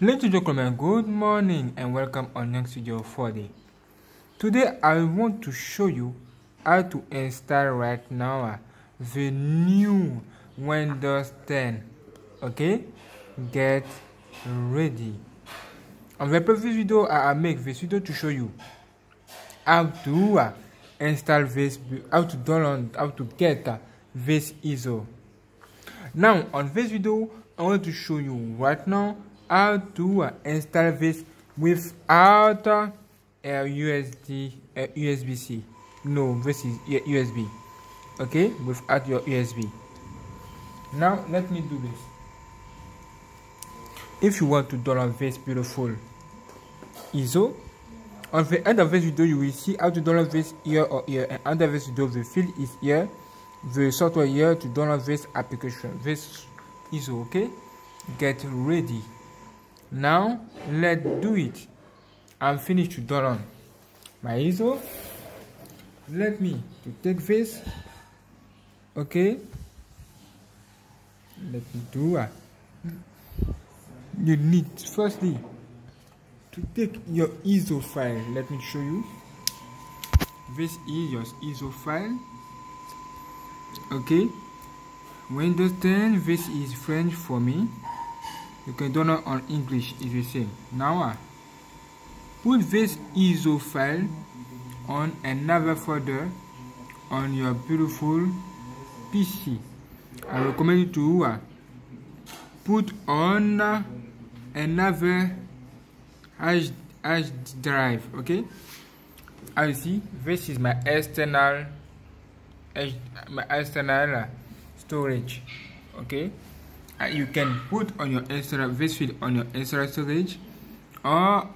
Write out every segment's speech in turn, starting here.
Ladies and gentlemen, good morning and welcome on Young Studio 4D. Today I want to show you how to install right now the new Windows 10. Okay, get ready. On the previous video I make this video to show you how to install this, how to download, how to get this ISO. Now on this video I want to show you right now how to install this without a USB-C. No, this is USB. Okay, without your USB. Now let me do this. If you want to download this beautiful ISO, on the end of this video you will see how to download this here or here, and under this video the field is here, the software here to download this application, this ISO. Okay, get ready. Now let's do it. I'm finished to download my ISO. Let me to take this. Okay, let me do you need firstly to take your ISO file. Let me show you. This is your ISO file. Okay, Windows 10, this is French for me. You can download on English, is the same. Now put this ISO file on another folder on your beautiful PC. I recommend you to put on another hard drive. Okay, as you see, this is my external storage. Okay, you can put on your external this field on your external storage or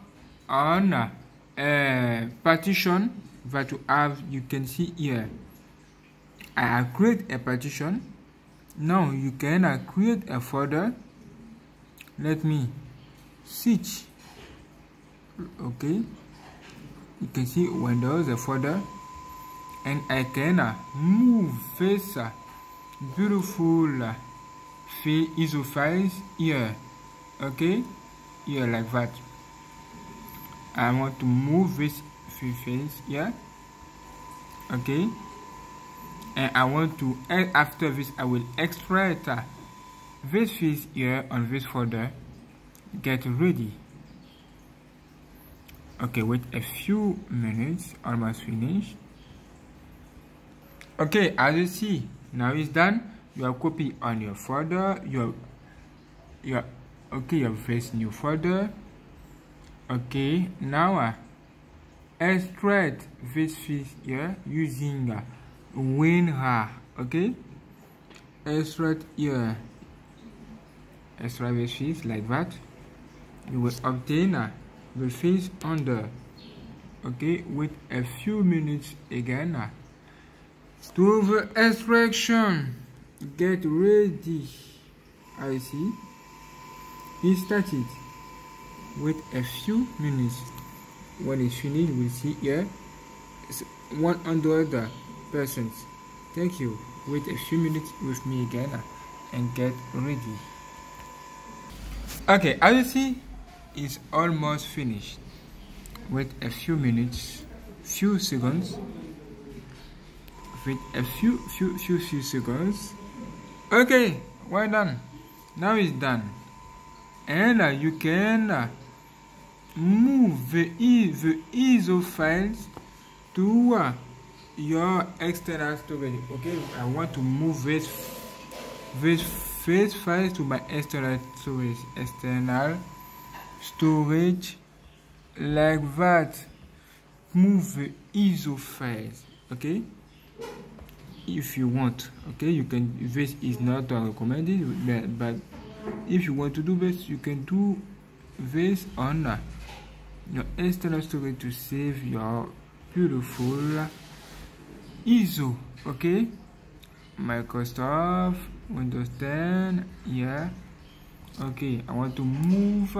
on a partition that you have. You can see here I have created a partition. Now you can create a folder. Let me switch. Okay, you can see Windows a folder, and I can move this beautiful ISO files here. Okay, here like that. I want to move this files here. Okay, and I want to, after this I will extract this files here on this folder. Get ready. Okay, wait a few minutes, almost finished. Okay, as you see, now it's done. You have copy on your folder, your this new folder. Okay, now extract this files here using WinRAR. Okay, extract here, extract this files like that. You will obtain the files under. Okay, wait a few minutes again to the extraction. Get ready. I see it started. Wait a few minutes. When it's finished, we'll see here 100%. Thank you. Wait a few minutes with me again and get ready. Okay, as you see, it's almost finished. Wait a few minutes, few seconds. Wait a few seconds. Okay, well done. Now it's done, and you can move the ISO files to your external storage. Okay, I want to move this files to my external storage like that. Move the ISO files. Okay, if you want. Okay, you can. This is not recommended, but if you want to do this, you can do this on your external storage to save your beautiful ISO. Okay, Microsoft Windows 10. Yeah. Okay, I want to move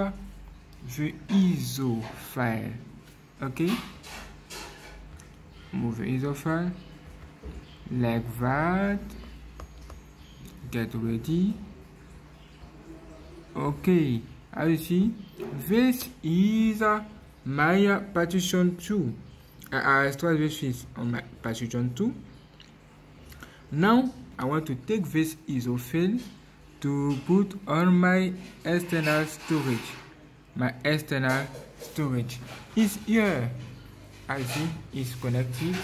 the ISO file. Okay, move the ISO file like that. Get ready. Okay, As you see, this is my partition 2. I installed this is on my partition 2. Now I want to take this ISO file to put on my external storage. My external storage is here. As you see, it's connected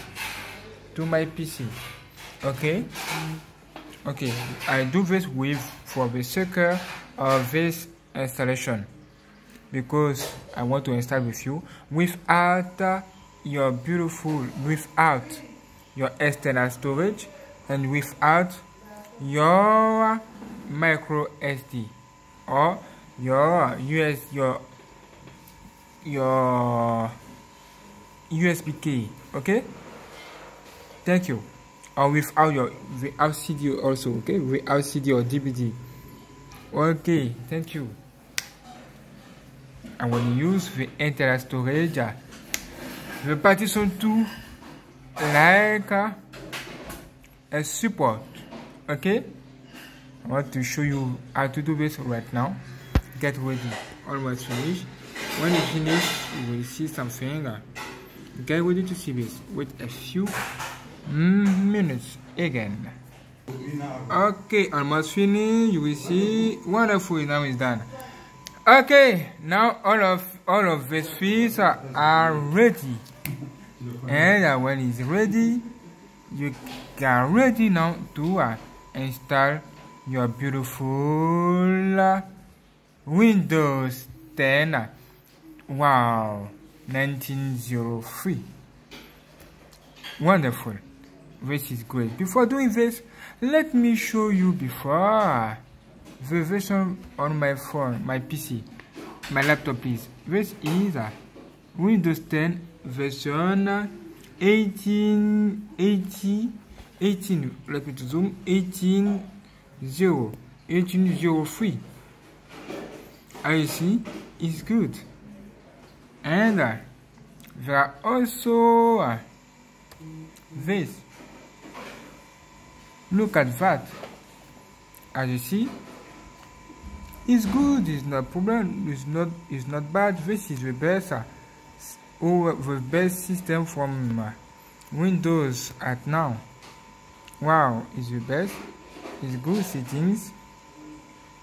to my PC. Okay. I do this for the sake of this installation, because I want to install with you without your external storage and without your micro SD or your USB key. Okay, thank you. Or without CD also. Okay, without CD or DVD. Okay, thank you. I want to use the internal storage, the partition 2, like a support. Okay, I want to show you how to do this right now. Get ready. Almost finished. When you finish, you will see something. Get ready to see this. Wait a few minutes again. Okay, almost finished. You will see. Wonderful. Now it's done. Okay, now all of these fields are ready, and when it's ready, you are ready now to install your beautiful Windows 10. Wow, 1903. Wonderful. This is great. Before doing this, let me show you before the version on my phone, my PC, my laptop, please. This is Windows 10 version 18. Let me zoom. 1803. As you see, it's good. And there are also this. Look at that. As you see, it's good. It's not a problem. It's not bad. This is the best the best system from Windows at now. Wow, it's the best. It's good. Settings.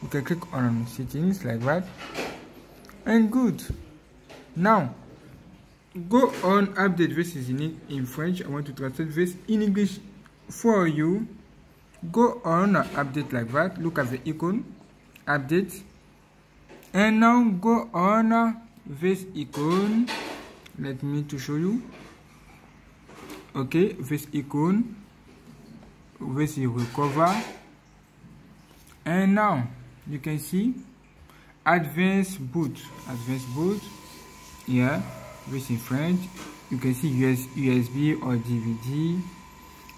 You can click on settings like that, and good. Now go on update. This is in French. I want to translate this in English for you. Go on update like that. Look at the icon, update, and now go on this icon. Let me to show you. Okay, this icon, this is recover, and now you can see advanced boot. Yeah, this in French. You can see USB or DVD.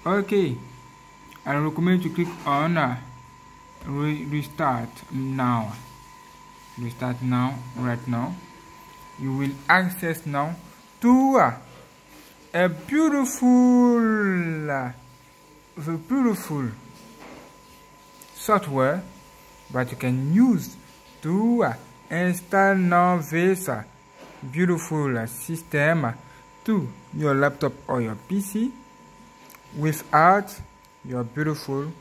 Okay, I recommend to click on restart now. Restart now. Right now, you will access now to a beautiful software that you can use to install now this beautiful system to your laptop or your PC without your beautiful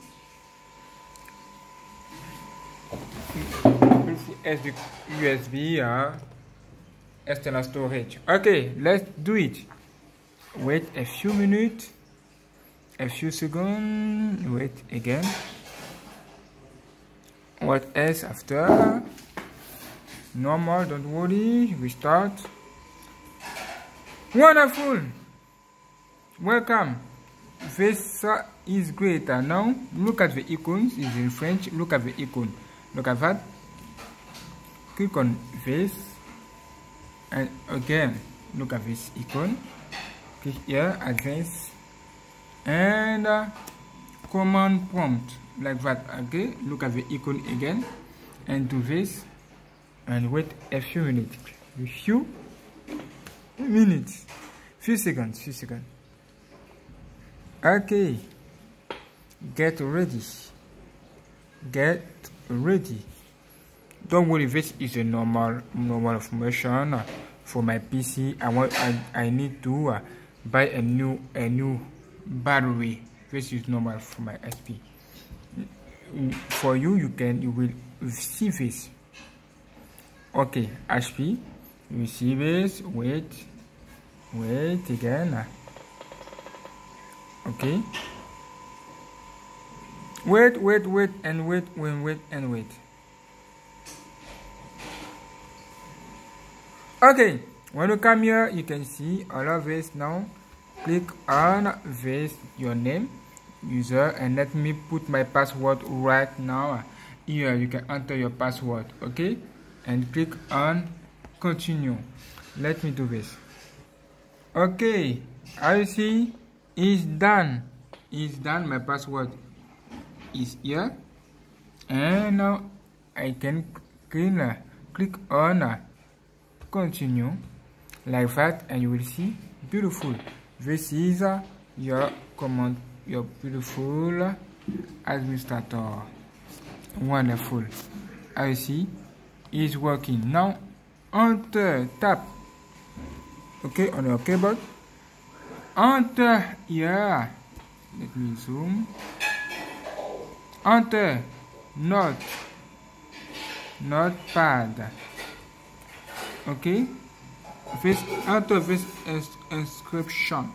USB external storage. Okay, let's do it. Wait a few minutes, a few seconds, wait again. What else after? Normal, don't worry, restart. Wonderful! Welcome. This is great. Now look at the icons. It's in French. Look at the icon. Look at that. Click on this, and again look at this icon. Click here, advance, and command prompt like that. Okay, look at the icon again, and do this, and wait a few minutes. Few seconds. Okay, get ready. don't worry, this is a normal information for my PC. I need to buy a new battery. This is normal for my SP. For you, you will see this. Okay, HP, you see this. Wait again. Okay. Wait and wait. Okay, when you come here, you can see all of this now. Click on this, your name, user, and let me put my password right now. Here you can enter your password, okay, and click on continue. Let me do this. Okay, I see it's done. My password is here, and now I can click on continue like that, and you will see beautiful. This is your command, your beautiful administrator. Wonderful. I see it's working now. Enter, tap, okay, on your keyboard. Enter here. Let me zoom. Enter notepad. Okay, enter this inscription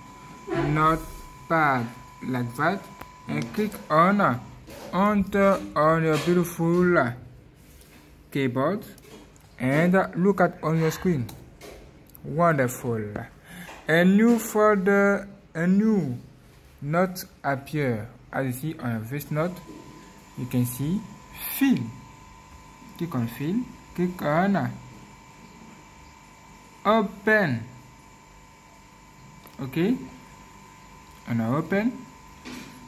notepad like that, and click on enter on your beautiful keyboard, and look at on your screen. Wonderful. A new folder, a new note appear. As you see on this note, you can see fill. Click on fill. Click on open. Okay, and open.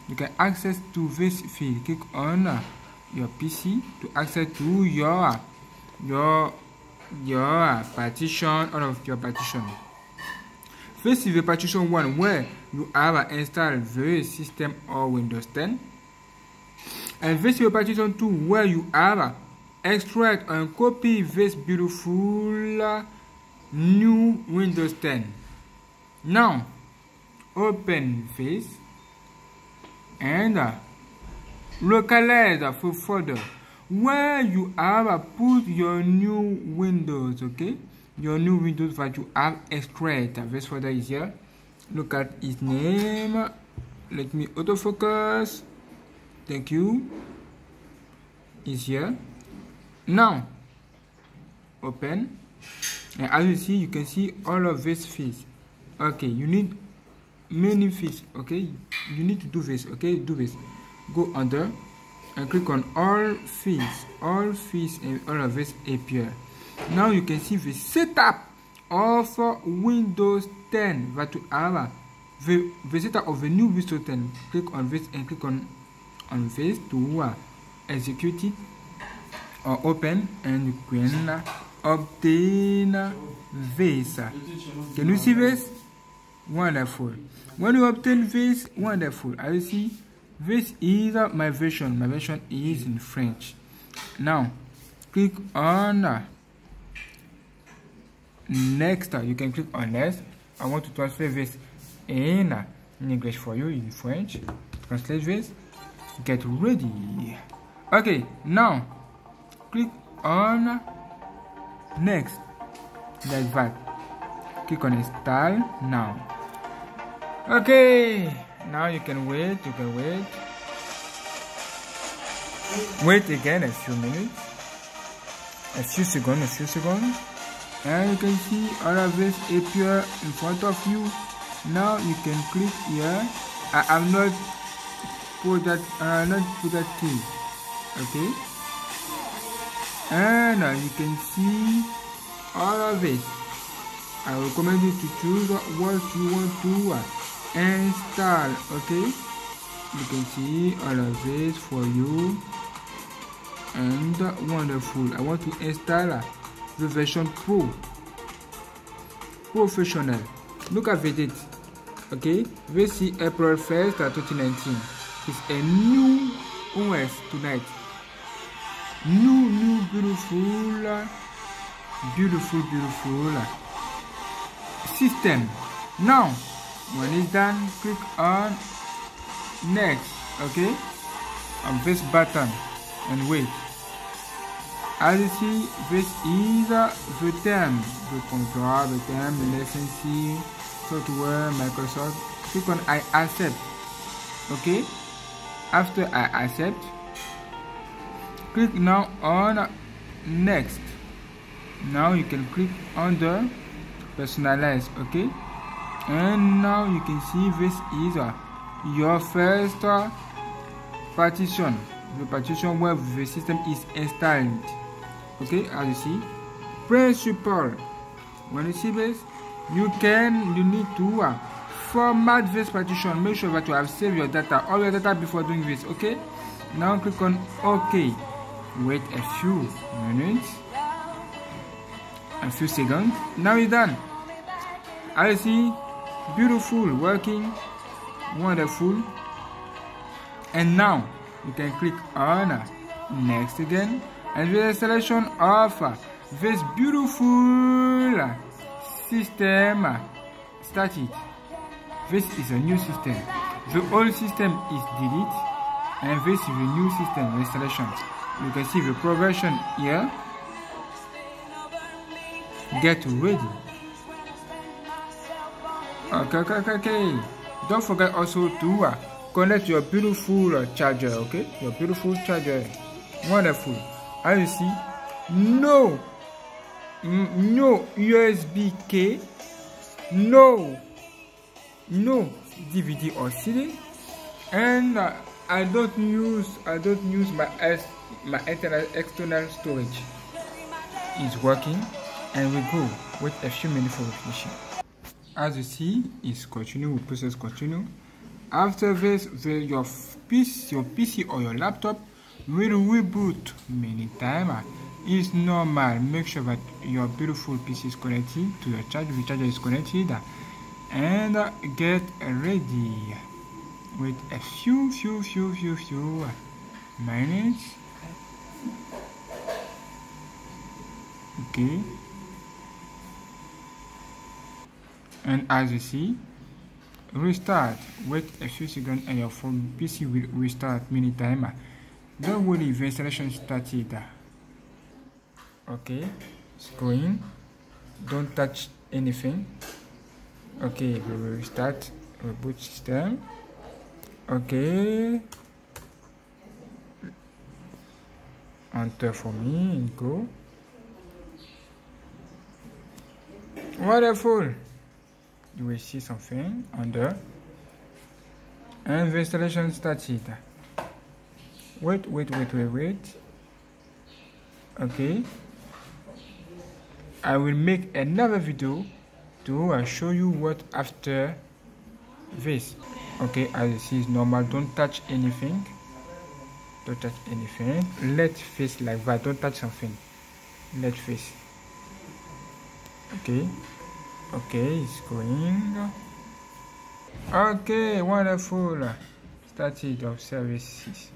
You can access to this field. Click on your PC to access to your partition, all of your partition. This is the partition 1 where you have installed the system or Windows 10, and this is the partition 2 where you have extract and copy this beautiful new Windows 10. Now open this and localize the folder where you have put your new Windows, okay, your new Windows that you have extract. This folder is here. Look at its name. Let me autofocus. Thank you. Is here. Now open, and as you see, you can see all of these fields. Okay, you need many fields. Okay, you need to do this. Okay, do this. Go under and click on all fields, and all of this appear. Now you can see the setup of Windows 10 that you have. The setup of the new Windows 10. Click on this and click on this to execute it or open, and you can obtain this. Can you see this? Wonderful. When you obtain this, wonderful. As you see, this is my version. My version is in French. Now click on next. You can click on next. I want to transfer this in English for you, in French. Translate this. Get ready. Okay, now click on next like that. Click on install now. Okay, now you can wait. Wait again a few minutes, a few seconds, and you can see all of this appear in front of you. Now you can click here. I have not put that key. Okay, and you can see all of this. I recommend you to choose what you want to install. Okay, you can see all of this for you, and wonderful. I want to install the version Pro Professional. Look at the date. Okay, this is April 1st, 2019. It's a new OS tonight. New system. Now when it's done, click on next, okay, on this button and wait. As you see, this is the term, the contract, the term, the licensing, software, Microsoft. Click on I accept, okay. After I accept, click now on next. Now you can click on the personalize, okay, and now you can see this is your first partition, the partition where the system is installed, okay. As you see, principal, when you see this, you need to format this partition. Make sure that you have saved your data, all your data, before doing this, okay. Now click on OK. Wait a few minutes, a few seconds. Now it's done. I see, beautiful, working, wonderful. And now you can click on next again, and the installation of this beautiful system started. This is a new system. The old system is deleted, and this is the new system installation. You can see the progression here. Get ready. Okay. Don't forget also to connect your beautiful charger, okay? Your beautiful charger. Wonderful. As you see, no USB key, no DVD or CD, and I don't use my external storage. It's working, and we go wait a few minutes for finishing. As you see, it's continue. We process continue. After this, your PC or your laptop will reboot many times. It's normal. Make sure that your beautiful PC is connected to your charger. The charger is connected, and get ready. Wait a few minutes. Okay. And as you see, restart. Wait a few seconds, and your phone PC will restart many times. Don't worry, the installation started. Okay, it's going. Don't touch anything. Okay, we will restart reboot system. Okay, enter for me and go. Wonderful. You will see something under, and the installation started. Wait. Okay, I will make another video to show you what after this. Okay, as you see, it's normal. Don't touch anything. Let face like that. Don't touch something. Let face. Okay, it's going. Okay, wonderful. Started of services.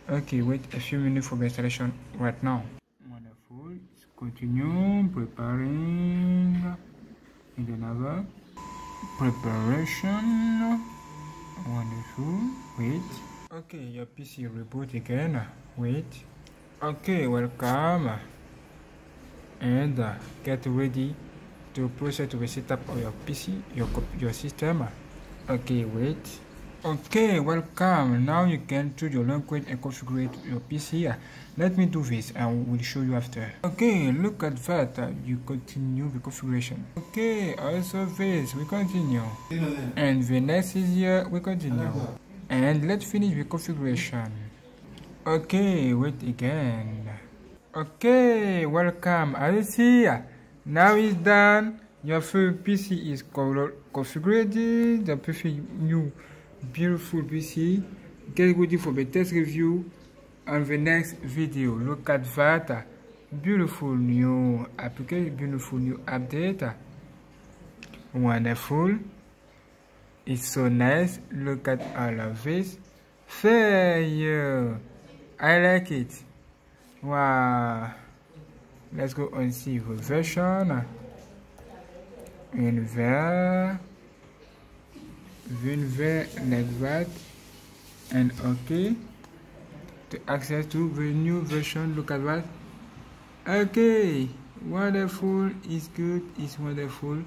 Okay, wait a few minutes for the installation right now. Wonderful. It's continue preparing. And another preparation. Wonderful. Wait. Okay, your PC reboot again. Wait. Okay, welcome. And get ready to proceed to the setup of your PC, your system. Okay, wait. Okay, welcome. Now you can choose your language and configure your PC. Let me do this and we'll show you after. Okay, look at that. You continue the configuration. Okay, also this, we continue. And the next is here, we continue. And let's finish the configuration. Okay, wait again. Okay, welcome. As you see, now it's done. Your full PC is configured. The perfect new beautiful PC. Get ready for the test review on the next video. Look at that. Beautiful new application, beautiful new update. Wonderful. It's so nice. Look at all of this. Fair. I like it. Wow. Let's go on see version. Unver like that, and okay to access to the new version. Look at that. Okay, wonderful, is good, is wonderful.